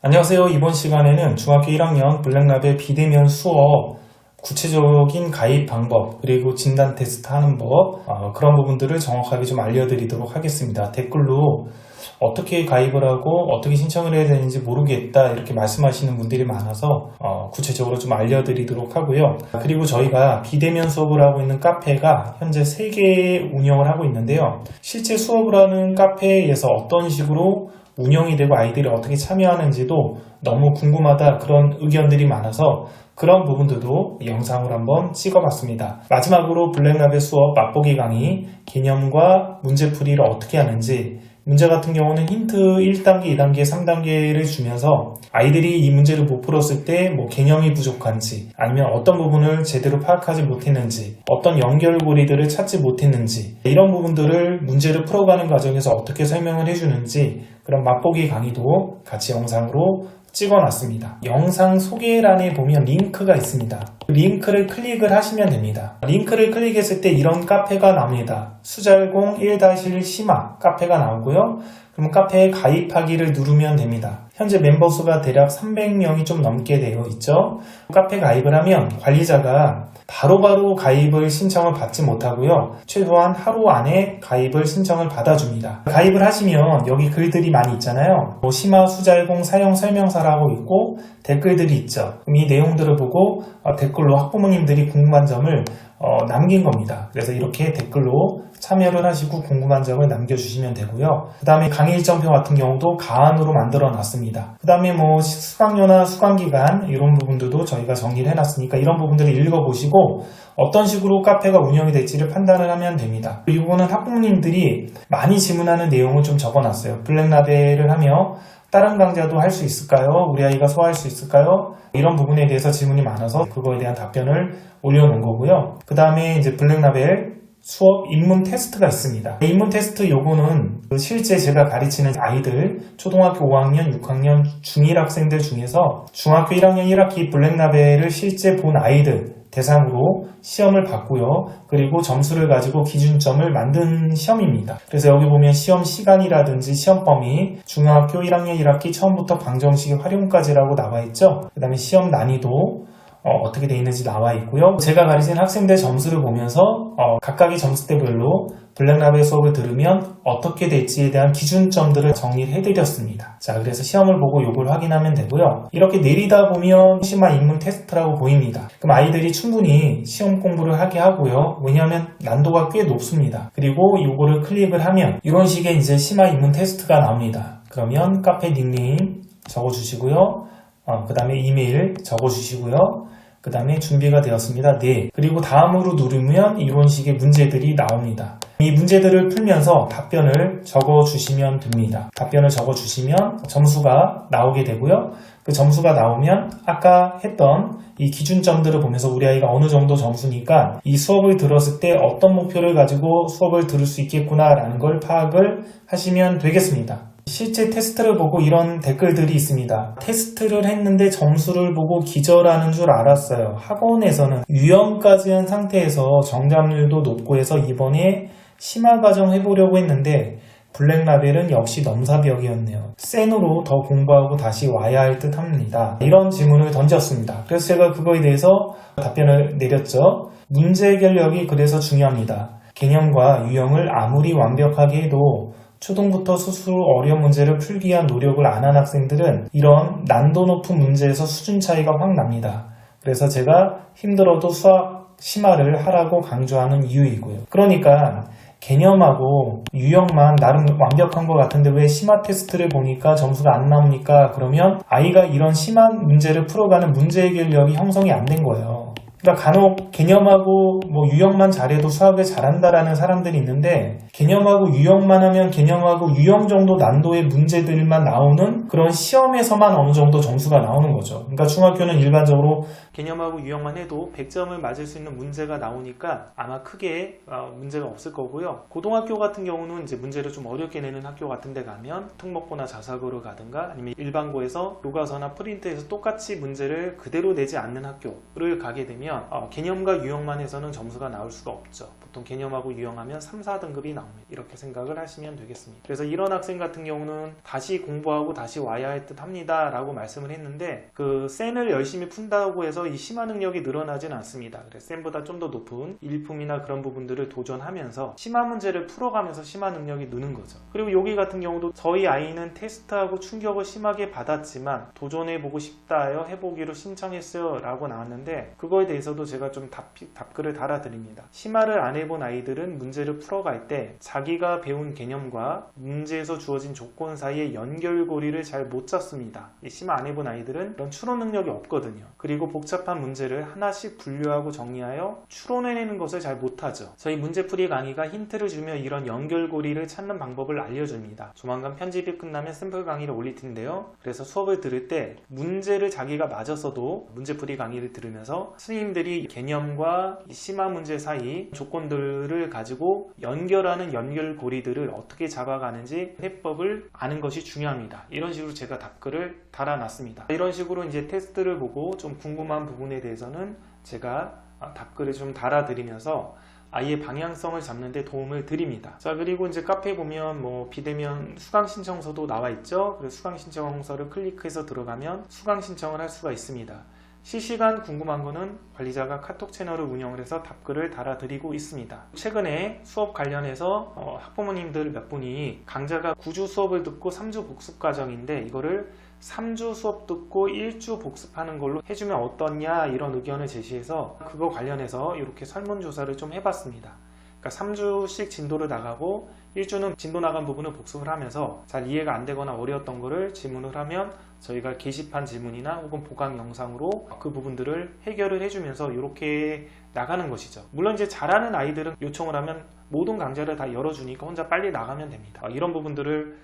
안녕하세요. 이번 시간에는 중학교 1학년 블랙라벨 비대면 수업 구체적인 가입 방법 그리고 진단 테스트 하는 법 그런 부분들을 정확하게 좀 알려드리도록 하겠습니다. 댓글로 어떻게 가입을 하고 어떻게 신청을 해야 되는지 모르겠다 이렇게 말씀하시는 분들이 많아서 구체적으로 좀 알려드리도록 하고요. 그리고 저희가 비대면 수업을 하고 있는 카페가 현재 3개 운영을 하고 있는데요. 실제 수업을 하는 카페에서 어떤 식으로 운영이 되고 아이들이 어떻게 참여하는지도 너무 궁금하다 그런 의견들이 많아서 그런 부분들도 영상으로 한번 찍어봤습니다. 마지막으로 블랙라벨 수업 맛보기 강의 개념과 문제풀이를 어떻게 하는지 문제 같은 경우는 힌트 1단계, 2단계, 3단계를 주면서 아이들이 이 문제를 못 풀었을 때 개념이 부족한지 아니면 어떤 부분을 제대로 파악하지 못했는지 어떤 연결고리들을 찾지 못했는지 이런 부분들을 문제를 풀어가는 과정에서 어떻게 설명을 해주는지 그런 맛보기 강의도 같이 영상으로 찍어놨습니다. 영상 소개란에 보면 링크가 있습니다. 링크를 클릭을 하시면 됩니다. 링크를 클릭했을 때 이런 카페가 나옵니다. 수잘공 1-1 심화 카페가 나오고요. 그럼 카페에 가입하기를 누르면 됩니다. 현재 멤버 수가 대략 300명이 좀 넘게 되어 있죠. 카페 가입을 하면 관리자가 바로바로 가입을 신청을 받지 못하고요. 최소한 하루 안에 가입을 신청을 받아줍니다. 가입을 하시면 여기 글들이 많이 있잖아요. 심화 수잘공 사용 설명서라고 있고 댓글들이 있죠. 그럼 이 내용들을 보고 댓글로 학부모님들이 궁금한 점을 남긴 겁니다. 그래서 이렇게 댓글로 참여를 하시고 궁금한 점을 남겨주시면 되고요. 그 다음에 강의 일정표 같은 경우도 가안으로 만들어 놨습니다. 그 다음에 수강료나 수강기간 이런 부분들도 저희가 정리를 해놨으니까 이런 부분들을 읽어보시고 어떤 식으로 카페가 운영이 될지를 판단을 하면 됩니다. 이거는 학부모님들이 많이 질문하는 내용을 좀 적어놨어요. 블랙라벨을 하며 다른 강좌도 할 수 있을까요? 우리 아이가 소화할 수 있을까요? 이런 부분에 대해서 질문이 많아서 그거에 대한 답변을 올려놓은 거고요. 그 다음에 이제 블랙라벨 수업 입문 테스트가 있습니다. 입문 테스트 요거는 실제 제가 가르치는 아이들 초등학교 5학년, 6학년, 중1 학생들 중에서 중학교 1학년 1학기 블랙라벨을 실제 본 아이들 대상으로 시험을 봤고요. 그리고 점수를 가지고 기준점을 만든 시험입니다. 그래서 여기 보면 시험 시간이라든지 시험 범위 중학교 1학년 1학기 처음부터 방정식 활용까지라고 나와 있죠. 그 다음에 시험 난이도 어떻게 되어 있는지 나와 있고요. 제가 가르치는 학생들 점수를 보면서 각각의 점수대별로 블랙라벨 수업을 들으면 어떻게 될지에 대한 기준점들을 정리를 해드렸습니다. 자, 그래서 시험을 보고 이걸 확인하면 되고요. 이렇게 내리다 보면 심화 입문 테스트라고 보입니다. 그럼 아이들이 충분히 시험 공부를 하게 하고요. 왜냐하면 난도가 꽤 높습니다. 그리고 이거를 클릭을 하면 이런 식의 이제 심화 입문 테스트가 나옵니다. 그러면 카페 닉네임 적어주시고요. 그 다음에 이메일 적어주시고요. 그 다음에 준비가 되었습니다. 네. 그리고 다음으로 누르면 이런 식의 문제들이 나옵니다. 이 문제들을 풀면서 답변을 적어주시면 됩니다. 답변을 적어주시면 점수가 나오게 되고요. 그 점수가 나오면 아까 했던 이 기준점들을 보면서 우리 아이가 어느 정도 점수니까 이 수업을 들었을 때 어떤 목표를 가지고 수업을 들을 수 있겠구나라는 걸 파악을 하시면 되겠습니다. 실제 테스트를 보고 이런 댓글들이 있습니다. 테스트를 했는데 점수를 보고 기절하는 줄 알았어요. 학원에서는 유형까지 한 상태에서 정답률도 높고 해서 이번에 심화 과정 해보려고 했는데 블랙라벨은 역시 넘사벽이었네요. 센으로 더 공부하고 다시 와야 할 듯 합니다. 이런 질문을 던졌습니다. 그래서 제가 그거에 대해서 답변을 내렸죠. 문제 해결력이 그래서 중요합니다. 개념과 유형을 아무리 완벽하게 해도 초등부터 스스로 어려운 문제를 풀기 위한 노력을 안 한 학생들은 이런 난도 높은 문제에서 수준 차이가 확 납니다. 그래서 제가 힘들어도 수학 심화를 하라고 강조하는 이유이고요. 그러니까 개념하고 유형만 나름 완벽한 것 같은데 왜 심화 테스트를 보니까 점수가 안 나옵니까? 그러면 아이가 이런 심한 문제를 풀어가는 문제 해결력이 형성이 안 된 거예요. 그러니까 간혹 개념하고 유형만 잘해도 수학을 잘한다라는 사람들이 있는데 개념하고 유형만 하면 개념하고 유형 정도 난도의 문제들만 나오는 그런 시험에서만 어느 정도 점수가 나오는 거죠. 그러니까 중학교는 일반적으로 개념하고 유형만 해도 100점을 맞을 수 있는 문제가 나오니까 아마 크게 문제가 없을 거고요. 고등학교 같은 경우는 이제 문제를 좀 어렵게 내는 학교 같은 데 가면 특목고나 자사고로 가든가 아니면 일반고에서 교과서나 프린트에서 똑같이 문제를 그대로 내지 않는 학교를 가게 되면 보면 개념과 유형만 해서는 점수가 나올 수가 없죠. 보통 개념하고 유형하면 3, 4등급이 나옵니다. 이렇게 생각을 하시면 되겠습니다. 그래서 이런 학생 같은 경우는 다시 공부하고 다시 와야 할 듯 합니다 라고 말씀을 했는데, 그 센을 열심히 푼다고 해서 이 심화 능력이 늘어나진 않습니다. 그래서 센보다 좀 더 높은 일품이나 그런 부분들을 도전하면서 심화 문제를 풀어가면서 심화 능력이 느는 거죠. 그리고 여기 같은 경우도 저희 아이는 테스트하고 충격을 심하게 받았지만 도전해보고 싶다요 해보기로 신청했어요 라고 나왔는데, 그거에 대해서도 제가 좀 답글을 달아드립니다. 심화를 안 해본 아이들은 문제를 풀어갈 때 자기가 배운 개념과 문제에서 주어진 조건 사이의 연결고리를 잘 못 잡습니다. 심화 안 해본 아이들은 그런 추론 능력이 없거든요. 그리고 복잡한 문제를 하나씩 분류하고 정리하여 추론해내는 것을 잘 못하죠. 저희 문제풀이 강의가 힌트를 주며 이런 연결고리를 찾는 방법을 알려줍니다. 조만간 편집이 끝나면 샘플 강의를 올릴 텐데요. 그래서 수업을 들을 때 문제를 자기가 맞았어도 문제풀이 강의를 들으면서 스님들이 개념과 심화 문제 사이 조건들을 가지고 연결하는 연결고리들을 어떻게 잡아가는지 해법을 아는 것이 중요합니다. 이런 식으로 제가 답글을 달아놨습니다. 이런 식으로 이제 테스트를 보고 좀 궁금한 부분에 대해서는 제가 답글을 좀 달아드리면서 아이의 방향성을 잡는 데 도움을 드립니다. 자, 그리고 이제 카페에 보면 비대면 수강 신청서도 나와 있죠. 그래서 수강 신청서를 클릭해서 들어가면 수강 신청을 할 수가 있습니다. 실시간 궁금한 거는 관리자가 카톡 채널을 운영을 해서 답글을 달아드리고 있습니다. 최근에 수업 관련해서 학부모님들 몇 분이 강좌가 9주 수업을 듣고 3주 복습 과정인데 이거를 3주 수업 듣고 1주 복습하는 걸로 해주면 어떠냐 이런 의견을 제시해서 그거 관련해서 이렇게 설문조사를 좀 해봤습니다. 그러니까 3주씩 진도를 나가고 1주는 진도 나간 부분을 복습을 하면서 잘 이해가 안 되거나 어려웠던 거를 질문을 하면 저희가 게시판 질문이나 혹은 보강 영상으로 그 부분들을 해결을 해주면서 이렇게 나가는 것이죠. 물론 이제 잘하는 아이들은 요청을 하면 모든 강좌를 다 열어주니까 혼자 빨리 나가면 됩니다. 이런 부분들을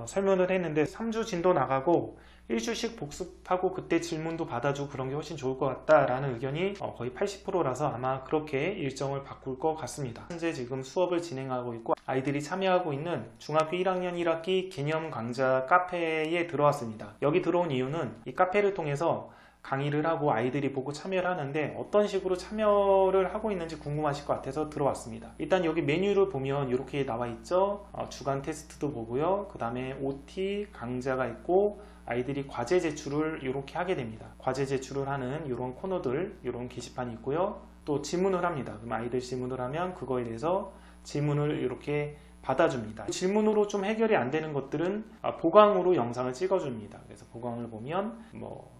설명을 했는데 3주 진도 나가고 1주씩 복습하고 그때 질문도 받아주고 그런 게 훨씬 좋을 것 같다라는 의견이 거의 80%라서 아마 그렇게 일정을 바꿀 것 같습니다. 현재 지금 수업을 진행하고 있고 아이들이 참여하고 있는 중학교 1학년 1학기 개념 강좌 카페에 들어왔습니다. 여기 들어온 이유는 이 카페를 통해서 강의를 하고 아이들이 보고 참여를 하는데 어떤 식으로 참여를 하고 있는지 궁금하실 것 같아서 들어왔습니다. 일단 여기 메뉴를 보면 이렇게 나와 있죠. 주간 테스트도 보고요. 그 다음에 OT 강좌가 있고 아이들이 과제 제출을 이렇게 하게 됩니다. 과제 제출을 하는 이런 코너들, 이런 게시판이 있고요. 또 질문을 합니다. 그럼 아이들 질문을 하면 그거에 대해서 질문을 이렇게 받아줍니다. 질문으로 좀 해결이 안 되는 것들은 보강으로 영상을 찍어줍니다. 그래서 보강을 보면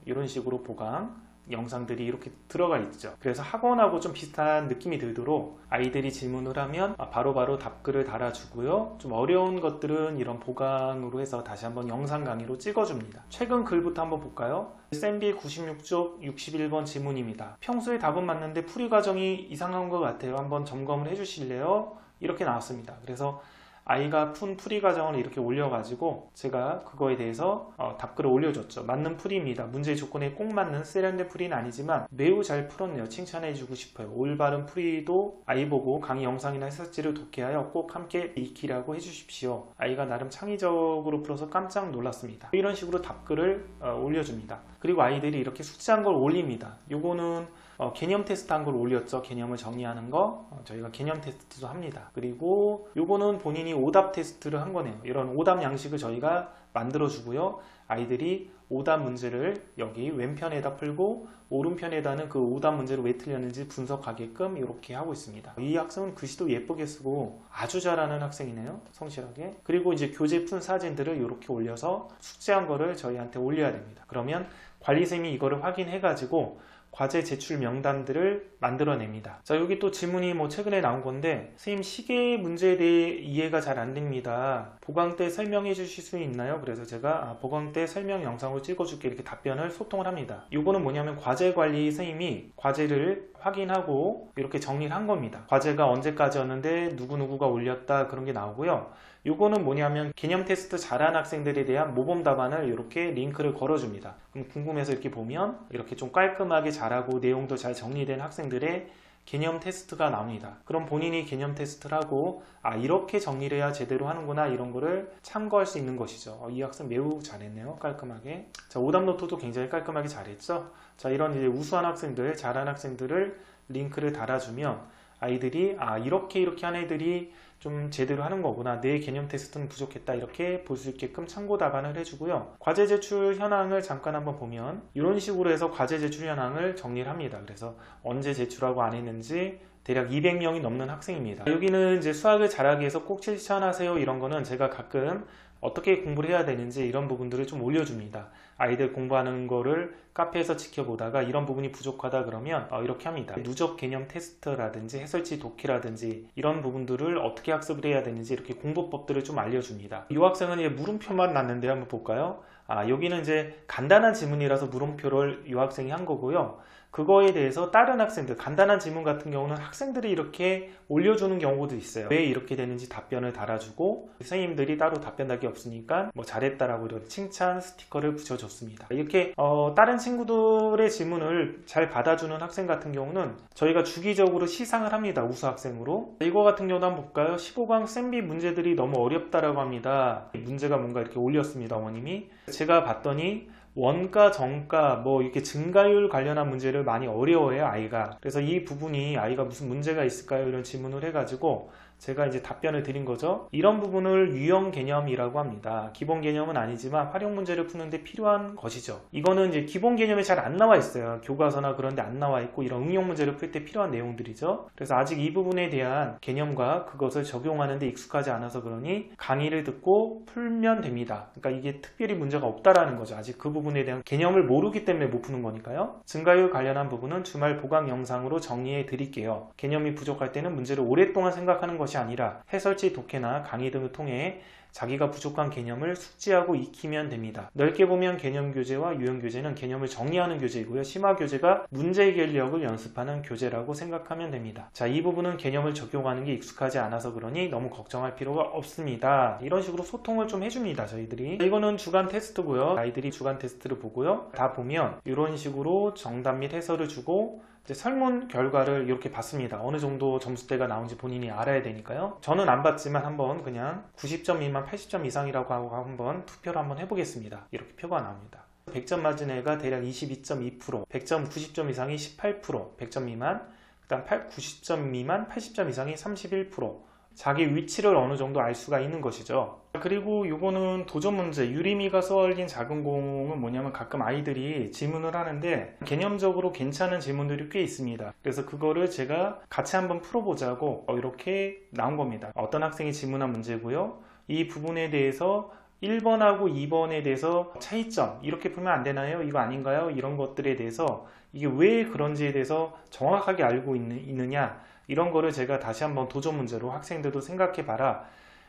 이런 식으로 보강 영상들이 이렇게 들어가 있죠. 그래서 학원하고 좀 비슷한 느낌이 들도록 아이들이 질문을 하면 바로바로 답글을 달아주고요. 좀 어려운 것들은 이런 보강으로 해서 다시 한번 영상 강의로 찍어줍니다. 최근 글부터 한번 볼까요? 쌤비 96쪽 61번 질문입니다. 평소에 답은 맞는데 풀이 과정이 이상한 것 같아요. 한번 점검을 해주실래요? 이렇게 나왔습니다. 그래서 아이가 푼 풀이 과정을 이렇게 올려가지고 제가 그거에 대해서 답글을 올려줬죠. 맞는 풀이입니다. 문제 조건에 꼭 맞는 세련된 풀이는 아니지만 매우 잘 풀었네요. 칭찬해주고 싶어요. 올바른 풀이도 아이 보고 강의 영상이나 해설지를 독해하여 꼭 함께 익히라고 해주십시오. 아이가 나름 창의적으로 풀어서 깜짝 놀랐습니다. 이런 식으로 답글을 올려줍니다. 그리고 아이들이 이렇게 숙제한 걸 올립니다. 요거는 개념 테스트 한 걸 올렸죠. 개념을 정리하는 거 저희가 개념 테스트도 합니다. 그리고 요거는 본인이 오답 테스트를 한 거네요. 이런 오답 양식을 저희가 만들어 주고요. 아이들이 오답 문제를 여기 왼편에다 풀고 오른편에다는 그 오답 문제를 왜 틀렸는지 분석하게끔 이렇게 하고 있습니다. 이 학생은 글씨도 예쁘게 쓰고 아주 잘하는 학생이네요. 성실하게. 그리고 이제 교재 푼 사진들을 이렇게 올려서 숙제한 거를 저희한테 올려야 됩니다. 그러면 관리쌤이 이거를 확인해 가지고 과제 제출 명단들을 만들어냅니다. 자, 여기 또 질문이 최근에 나온 건데 선생님 시계 문제에 대해 이해가 잘 안 됩니다. 보강 때 설명해 주실 수 있나요? 그래서 제가 보강 때 설명 영상을 찍어줄게 이렇게 답변을 소통을 합니다. 이거는 뭐냐면 과제 관리 선생님이 과제를 확인하고 이렇게 정리를 한 겁니다. 과제가 언제까지였는데 누구누구가 올렸다 그런 게 나오고요. 요거는 뭐냐면 개념 테스트 잘한 학생들에 대한 모범 답안을 이렇게 링크를 걸어줍니다. 그럼 궁금해서 이렇게 보면 이렇게 좀 깔끔하게 잘하고 내용도 잘 정리된 학생들의 개념 테스트가 나옵니다. 그럼 본인이 개념 테스트를 하고 이렇게 정리를 해야 제대로 하는구나 이런 거를 참고할 수 있는 것이죠. 이 학생 매우 잘했네요. 깔끔하게. 자, 오답 노트도 굉장히 깔끔하게 잘했죠. 자, 이런 이제 우수한 학생들, 잘한 학생들을 링크를 달아주면 아이들이 이렇게 한 애들이 좀 제대로 하는 거구나, 내 개념 테스트는 부족했다, 이렇게 볼 수 있게끔 참고 답안을 해주고요. 과제 제출 현황을 잠깐 한번 보면 이런 식으로 해서 과제 제출 현황을 정리를 합니다. 그래서 언제 제출하고 안 했는지 대략 200명이 넘는 학생입니다. 여기는 이제 수학을 잘하기 위해서 꼭 실천하세요 이런 거는 제가 가끔 어떻게 공부를 해야 되는지 이런 부분들을 좀 올려줍니다. 아이들 공부하는 거를 카페에서 지켜보다가 이런 부분이 부족하다 그러면 이렇게 합니다. 누적 개념 테스트라든지 해설지 독해라든지 이런 부분들을 어떻게 학습을 해야 되는지 이렇게 공부법들을 좀 알려줍니다. 이 학생은 이제 물음표만 났는데 한번 볼까요? 여기는 이제 간단한 지문이라서 물음표를 이 학생이 한 거고요. 그거에 대해서 다른 학생들, 간단한 지문 같은 경우는 학생들이 이렇게 올려주는 경우도 있어요. 왜 이렇게 되는지 답변을 달아주고 선생님들이 따로 답변 달기 없으니까 뭐 잘했다라고 이런 칭찬 스티커를 붙여줬습니다. 이렇게 다른 친구들의 질문을 잘 받아주는 학생 같은 경우는 저희가 주기적으로 시상을 합니다. 우수 학생으로. 이거 같은 경우도 한번 볼까요? 15강 쌤비 문제들이 너무 어렵다라고 합니다. 문제가 뭔가 이렇게 올렸습니다. 어머님이. 제가 봤더니 원가, 정가, 뭐 이렇게 증가율 관련한 문제를 많이 어려워해요, 아이가. 그래서 이 부분이 아이가 무슨 문제가 있을까요? 이런 질문을 해가지고 제가 이제 답변을 드린 거죠. 이런 부분을 유형 개념이라고 합니다. 기본 개념은 아니지만 활용 문제를 푸는데 필요한 것이죠. 이거는 이제 기본 개념에 잘 안 나와 있어요. 교과서나 그런 데 안 나와 있고 이런 응용 문제를 풀 때 필요한 내용들이죠. 그래서 아직 이 부분에 대한 개념과 그것을 적용하는 데 익숙하지 않아서 그러니 강의를 듣고 풀면 됩니다. 그러니까 이게 특별히 문제가 없다라는 거죠. 아직 그 부분에 대한 개념을 모르기 때문에 못 푸는 거니까요. 증가율 관련한 부분은 주말 보강 영상으로 정리해 드릴게요. 개념이 부족할 때는 문제를 오랫동안 생각하는 것이 아니라 해설지 독해나 강의 등을 통해 자기가 부족한 개념을 숙지하고 익히면 됩니다. 넓게 보면 개념 교재와 유형 교재는 개념을 정리하는 교재이고요. 심화 교재가 문제 해결력을 연습하는 교재라고 생각하면 됩니다. 자, 이 부분은 개념을 적용하는 게 익숙하지 않아서 그러니 너무 걱정할 필요가 없습니다. 이런 식으로 소통을 좀 해줍니다. 저희들이. 이거는 주간 테스트고요. 아이들이 주간 테스트를 보고요. 다 보면 이런 식으로 정답 및 해설을 주고 이제 설문 결과를 이렇게 봤습니다. 어느 정도 점수대가 나온지 본인이 알아야 되니까요. 저는 안 봤지만 한번 그냥 90점 미만 80점 이상이라고 하고 한번 투표를 한번 해보겠습니다. 이렇게 표가 나옵니다. 100점 맞은 애가 대략 22.2%, 100점 90점 이상이 18%, 100점 미만, 그 다음 90점 미만 80점 이상이 31%, 자기 위치를 어느 정도 알 수가 있는 것이죠. 그리고 요거는 도전 문제, 유리미가 쏘아올린 작은 공은 뭐냐면 가끔 아이들이 질문을 하는데 개념적으로 괜찮은 질문들이 꽤 있습니다. 그래서 그거를 제가 같이 한번 풀어보자고 이렇게 나온 겁니다. 어떤 학생이 질문한 문제고요. 이 부분에 대해서 1번하고 2번에 대해서 차이점 이렇게 풀면 안 되나요? 이거 아닌가요? 이런 것들에 대해서 이게 왜 그런지에 대해서 정확하게 알고 있느냐, 이런 거를 제가 다시 한번 도전 문제로 학생들도 생각해 봐라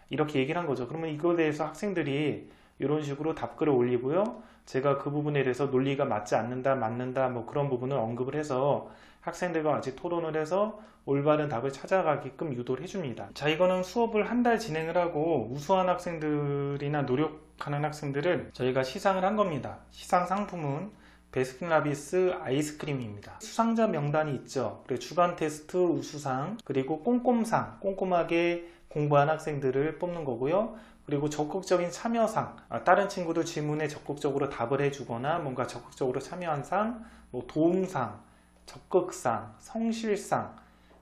이렇게 얘기를 한 거죠. 그러면 이거에 대해서 학생들이 이런 식으로 답글을 올리고요. 제가 그 부분에 대해서 논리가 맞지 않는다, 맞는다 뭐 그런 부분을 언급을 해서 학생들과 같이 토론을 해서 올바른 답을 찾아가게끔 유도를 해줍니다. 자, 이거는 수업을 한 달 진행을 하고 우수한 학생들이나 노력하는 학생들을 저희가 시상을 한 겁니다. 시상 상품은 베스킨라빈스 아이스크림입니다. 수상자 명단이 있죠. 그리고 주간 테스트 우수상, 그리고 꼼꼼상, 꼼꼼하게 공부한 학생들을 뽑는 거고요. 그리고 적극적인 참여상, 다른 친구들 질문에 적극적으로 답을 해주거나 뭔가 적극적으로 참여한 상, 뭐 도움상, 적극상, 성실상,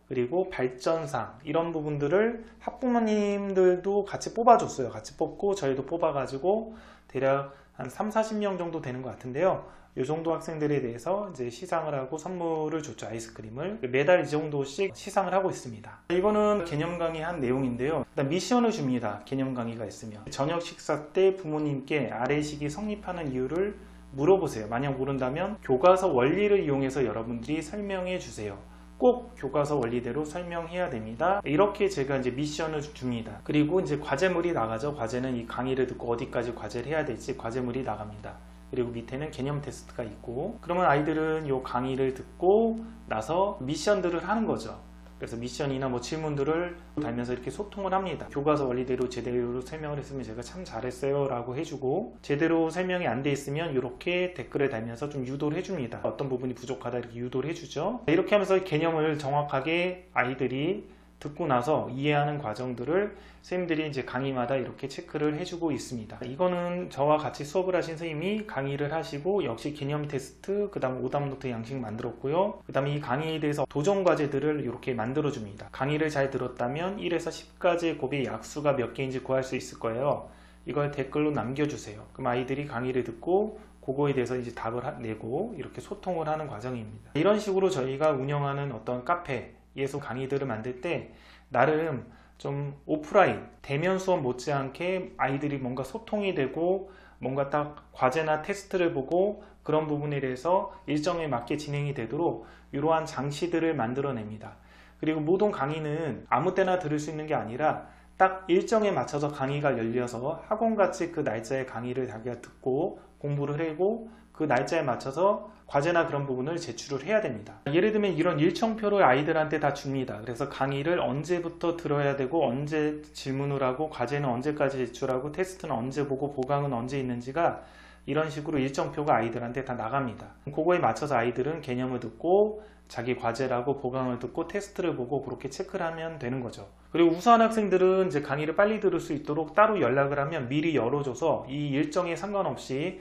그리고 발전상, 이런 부분들을 학부모님들도 같이 뽑아줬어요. 같이 뽑고 저희도 뽑아가지고 대략 한 30-40명 정도 되는 것 같은데요. 이 정도 학생들에 대해서 이제 시상을 하고 선물을 줬죠. 아이스크림을. 매달 이 정도씩 시상을 하고 있습니다. 이거는 개념 강의 한 내용인데요. 일단 미션을 줍니다. 개념 강의가 있으면. 저녁 식사 때 부모님께 아래식이 성립하는 이유를 물어보세요. 만약 모른다면 교과서 원리를 이용해서 여러분들이 설명해 주세요. 꼭 교과서 원리대로 설명해야 됩니다. 이렇게 제가 이제 미션을 줍니다. 그리고 이제 과제물이 나가죠. 과제는 이 강의를 듣고 어디까지 과제를 해야 될지 과제물이 나갑니다. 그리고 밑에는 개념 테스트가 있고, 그러면 아이들은 이 강의를 듣고 나서 미션들을 하는 거죠. 그래서 미션이나 뭐 질문들을 달면서 이렇게 소통을 합니다. 교과서 원리대로 제대로 설명을 했으면 제가 참 잘했어요 라고 해주고, 제대로 설명이 안 돼 있으면 이렇게 댓글을 달면서 좀 유도를 해줍니다. 어떤 부분이 부족하다 이렇게 유도를 해주죠. 이렇게 하면서 개념을 정확하게 아이들이 듣고 나서 이해하는 과정들을 선생님들이 이제 강의마다 이렇게 체크를 해주고 있습니다. 이거는 저와 같이 수업을 하신 선생님이 강의를 하시고 역시 개념 테스트, 그 다음 오답 노트 양식 만들었고요. 그 다음에 이 강의에 대해서 도전 과제들을 이렇게 만들어줍니다. 강의를 잘 들었다면 1에서 10까지의 곱의 약수가 몇 개인지 구할 수 있을 거예요. 이걸 댓글로 남겨주세요. 그럼 아이들이 강의를 듣고 그거에 대해서 이제 답을 내고 이렇게 소통을 하는 과정입니다. 이런 식으로 저희가 운영하는 어떤 카페에서 강의들을 만들 때 나름 좀 오프라인, 대면 수업 못지않게 아이들이 뭔가 소통이 되고 뭔가 딱 과제나 테스트를 보고 그런 부분에 대해서 일정에 맞게 진행이 되도록 이러한 장치들을 만들어냅니다. 그리고 모든 강의는 아무 때나 들을 수 있는 게 아니라 딱 일정에 맞춰서 강의가 열려서 학원같이 그 날짜에 강의를 자기가 듣고 공부를 하고 그 날짜에 맞춰서 과제나 그런 부분을 제출을 해야 됩니다. 예를 들면 이런 일정표를 아이들한테 다 줍니다. 그래서 강의를 언제부터 들어야 되고 언제 질문을 하고 과제는 언제까지 제출하고 테스트는 언제 보고 보강은 언제 있는지가 이런 식으로 일정표가 아이들한테 다 나갑니다. 그거에 맞춰서 아이들은 개념을 듣고 자기 과제라고 보강을 듣고 테스트를 보고 그렇게 체크를 하면 되는 거죠. 그리고 우수한 학생들은 이제 강의를 빨리 들을 수 있도록 따로 연락을 하면 미리 열어줘서 이 일정에 상관없이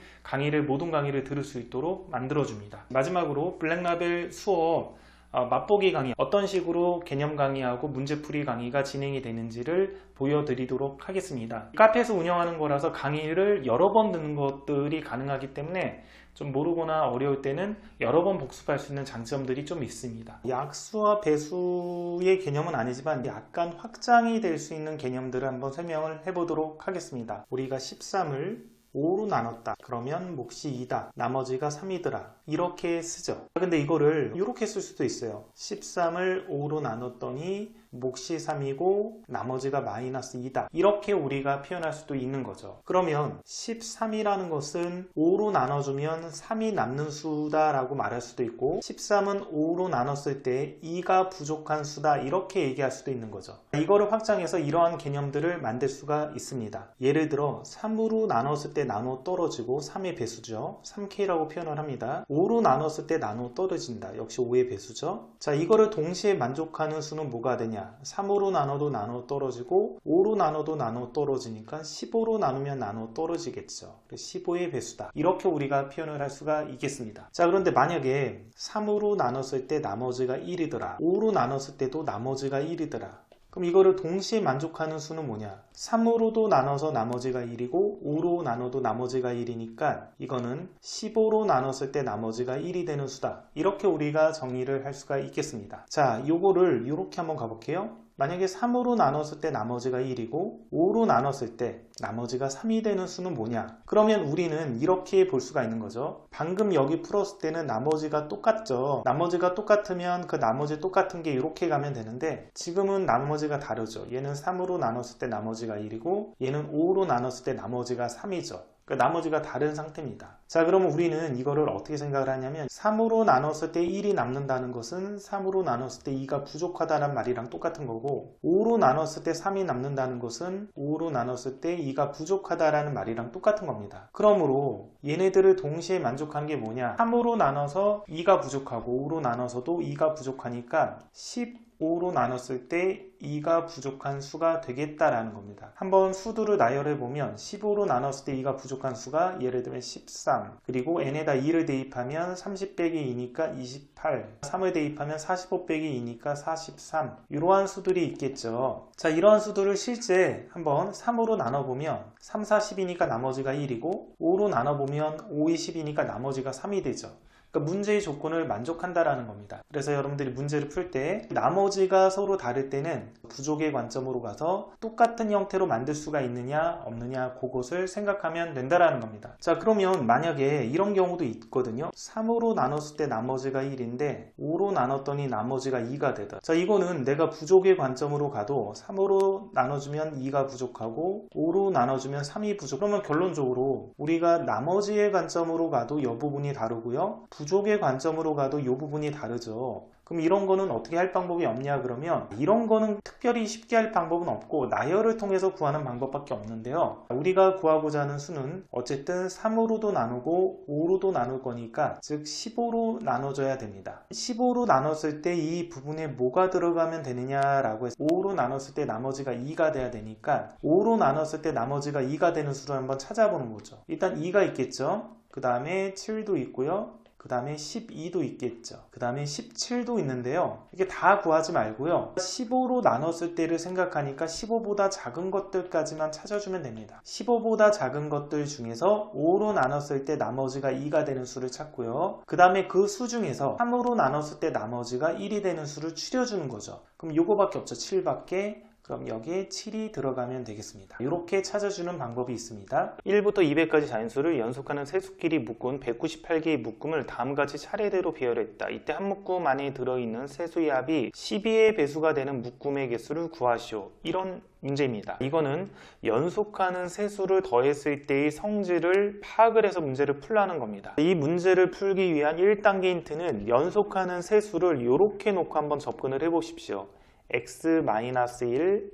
모든 강의를 들을 수 있도록 만들어줍니다. 마지막으로 블랙라벨 수업 맛보기 강의, 어떤 식으로 개념 강의하고 문제풀이 강의가 진행이 되는지를 보여드리도록 하겠습니다. 카페에서 운영하는 거라서 강의를 여러 번 듣는 것들이 가능하기 때문에 좀 모르거나 어려울 때는 여러 번 복습할 수 있는 장점들이 좀 있습니다. 약수와 배수의 개념은 아니지만 약간 확장이 될 수 있는 개념들을 한번 설명을 해보도록 하겠습니다. 우리가 13을 5로 나눴다. 그러면 몫이 2다. 나머지가 3이더라. 이렇게 쓰죠. 근데 이거를 이렇게 쓸 수도 있어요. 13을 5로 나눴더니 몫이 3이고 나머지가 마이너스 2다. 이렇게 우리가 표현할 수도 있는 거죠. 그러면 13이라는 것은 5로 나눠주면 3이 남는 수다 라고 말할 수도 있고 13은 5로 나눴을 때 2가 부족한 수다 이렇게 얘기할 수도 있는 거죠. 이거를 확장해서 이러한 개념들을 만들 수가 있습니다. 예를 들어 3으로 나눴을 때 나눠 떨어지고 3의 배수죠. 3K라고 표현을 합니다. 5로 나눴을 때 나눠 떨어진다. 역시 5의 배수죠. 자, 이거를 동시에 만족하는 수는 뭐가 되냐? 3으로 나눠도 나눠 떨어지고 5로 나눠도 나눠 떨어지니까 15로 나누면 나눠 떨어지겠죠. 15의 배수다. 이렇게 우리가 표현을 할 수가 있겠습니다. 자, 그런데 만약에 3으로 나눴을 때 나머지가 1이더라. 5로 나눴을 때도 나머지가 1이더라. 그럼 이거를 동시에 만족하는 수는 뭐냐? 3으로도 나눠서 나머지가 1이고 5로 나눠도 나머지가 1이니까 이거는 15로 나눴을 때 나머지가 1이 되는 수다. 이렇게 우리가 정의를 할 수가 있겠습니다. 자, 요거를 이렇게 한번 가볼게요. 만약에 3으로 나눴을 때 나머지가 1이고 5로 나눴을 때 나머지가 3이 되는 수는 뭐냐? 그러면 우리는 이렇게 볼 수가 있는 거죠. 방금 여기 풀었을 때는 나머지가 똑같죠. 나머지가 똑같으면 그 나머지 똑같은 게 이렇게 가면 되는데 지금은 나머지가 다르죠. 얘는 3으로 나눴을 때 나머지가 1이고 얘는 5로 나눴을 때 나머지가 3이죠. 그러니까 나머지가 다른 상태입니다. 자, 그러면 우리는 이거를 어떻게 생각을 하냐면 3으로 나눴을 때 1이 남는다는 것은 3으로 나눴을 때 2가 부족하다는 말이랑 똑같은 거고 5로 나눴을 때 3이 남는다는 것은 5로 나눴을 때 2가 부족하다라는 말이랑 똑같은 겁니다. 그러므로 얘네들을 동시에 만족하는 게 뭐냐? 3으로 나눠서 2가 부족하고 5로 나눠서도 2가 부족하니까 15로 나눴을 때 2가 부족한 수가 되겠다라는 겁니다. 한번 수들을 나열해 보면 15로 나눴을 때 2가 부족한 수가 예를 들면 13, 그리고 n에다 2를 대입하면 30 빼기 2니까 28, 3을 대입하면 45 빼기 2니까 43, 이러한 수들이 있겠죠. 자, 이러한 수들을 실제 한번 3으로 나눠보면 3, 40이니까 나머지가 1이고 5로 나눠보면 5, 20이니까 나머지가 3이 되죠. 그러니까 문제의 조건을 만족한다라는 겁니다. 그래서 여러분들이 문제를 풀 때 나머지가 서로 다를 때는 부족의 관점으로 가서 똑같은 형태로 만들 수가 있느냐 없느냐 그것을 생각하면 된다라는 겁니다. 자, 그러면 만약에 이런 경우도 있거든요. 3으로 나눴을 때 나머지가 1인데 5로 나눴더니 나머지가 2가 되다. 자, 이거는 내가 부족의 관점으로 가도 3으로 나눠주면 2가 부족하고 5로 나눠주면 3이 부족. 그러면 결론적으로 우리가 나머지의 관점으로 가도 이 부분이 다르고요. 부족의 관점으로 가도 이 부분이 다르죠. 그럼 이런 거는 어떻게 할 방법이 없냐 그러면 이런 거는 특별히 쉽게 할 방법은 없고 나열을 통해서 구하는 방법밖에 없는데요. 우리가 구하고자 하는 수는 어쨌든 3으로도 나누고 5로도 나눌 거니까 즉 15로 나눠줘야 됩니다. 15로 나눴을 때 이 부분에 뭐가 들어가면 되느냐라고 해서 5로 나눴을 때 나머지가 2가 돼야 되니까 5로 나눴을 때 나머지가 2가 되는 수를 한번 찾아보는 거죠. 일단 2가 있겠죠. 그 다음에 7도 있고요. 그 다음에 12도 있겠죠. 그 다음에 17도 있는데요. 이게 다 구하지 말고요. 15로 나눴을 때를 생각하니까 15보다 작은 것들까지만 찾아주면 됩니다. 15보다 작은 것들 중에서 5로 나눴을 때 나머지가 2가 되는 수를 찾고요. 그 다음에 그 수 중에서 3으로 나눴을 때 나머지가 1이 되는 수를 추려주는 거죠. 그럼 요거밖에 없죠. 7밖에. 그럼 여기에 7이 들어가면 되겠습니다. 이렇게 찾아주는 방법이 있습니다. 1부터 200까지 자연수를 연속하는 세수끼리 묶은 198개의 묶음을 다음같이 차례대로 배열했다. 이때 한 묶음 안에 들어있는 세수의 합이 12의 배수가 되는 묶음의 개수를 구하시오. 이런 문제입니다. 이거는 연속하는 세수를 더했을 때의 성질을 파악을 해서 문제를 풀라는 겁니다. 이 문제를 풀기 위한 1단계 힌트는 연속하는 세수를 이렇게 놓고 한번 접근을 해보십시오. x-1,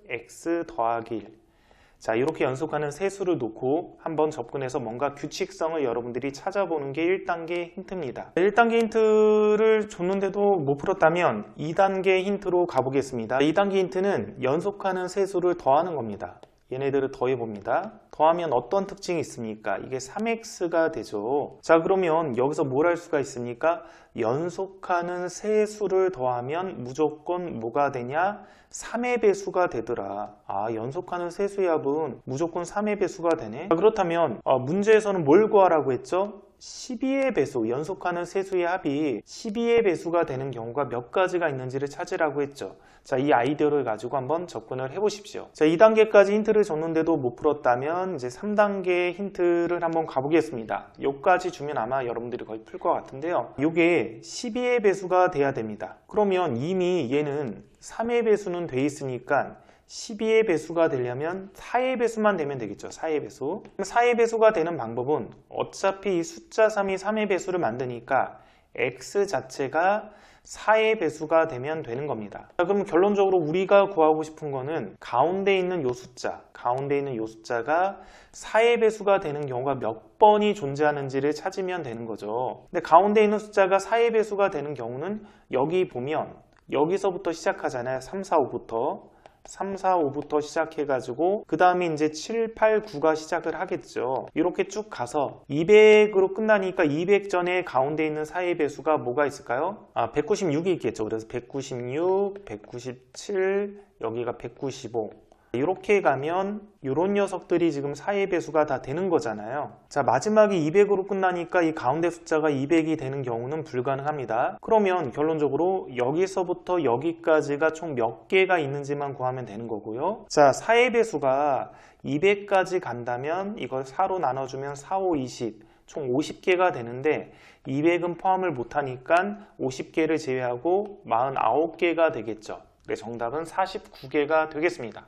x 더하기 1. 자, 이렇게 연속하는 세수를 놓고 한번 접근해서 뭔가 규칙성을 여러분들이 찾아보는 게 1단계 힌트입니다. 1단계 힌트를 줬는데도 못 풀었다면 2단계 힌트로 가보겠습니다. 2단계 힌트는 연속하는 세수를 더하는 겁니다. 얘네들을 더해봅니다. 더하면 어떤 특징이 있습니까? 이게 3x가 되죠. 자, 그러면 여기서 뭘 할 수가 있습니까? 연속하는 세수를 더하면 무조건 뭐가 되냐? 3의 배수가 되더라. 아, 연속하는 세수의 합은 무조건 3의 배수가 되네. 자, 그렇다면 문제에서는 뭘 구하라고 했죠? 12의 배수, 연속하는 세수의 합이 12의 배수가 되는 경우가 몇 가지가 있는지를 찾으라고 했죠. 자, 이 아이디어를 가지고 한번 접근을 해보십시오. 자, 2단계까지 힌트를 줬는데도 못 풀었다면 이제 3단계 힌트를 한번 가보겠습니다. 요까지 주면 아마 여러분들이 거의 풀 것 같은데요. 요게 12의 배수가 돼야 됩니다. 그러면 이미 얘는 3의 배수는 돼 있으니까 12의 배수가 되려면 4의 배수만 되면 되겠죠. 4의 배수. 4의 배수가 되는 방법은 어차피 이 숫자 3이 3의 배수를 만드니까 x 자체가 4의 배수가 되면 되는 겁니다. 자, 그럼 결론적으로 우리가 구하고 싶은 거는 가운데 있는 요 숫자, 가운데 있는 요 숫자가 4의 배수가 되는 경우가 몇 번이 존재하는지를 찾으면 되는 거죠. 근데 가운데 있는 숫자가 4의 배수가 되는 경우는 여기 보면 여기서부터 시작하잖아요. 3, 4, 5부터. 3, 4, 5부터 시작해가지고 그 다음에 이제 7, 8, 9가 시작을 하겠죠. 이렇게 쭉 가서 200으로 끝나니까 200 전에 가운데 있는 4의 배수가 뭐가 있을까요? 196이 있겠죠. 그래서 196, 197, 여기가 195. 이렇게 가면 이런 녀석들이 지금 4의 배수가 다 되는 거잖아요. 자, 마지막에 200으로 끝나니까 이 가운데 숫자가 200이 되는 경우는 불가능합니다. 그러면 결론적으로 여기서부터 여기까지가 총 몇 개가 있는지만 구하면 되는 거고요. 자, 4의 배수가 200까지 간다면 이걸 4로 나눠주면 4, 5, 20 총 50개가 되는데 200은 포함을 못하니까 50개를 제외하고 49개가 되겠죠. 네, 정답은 49개가 되겠습니다.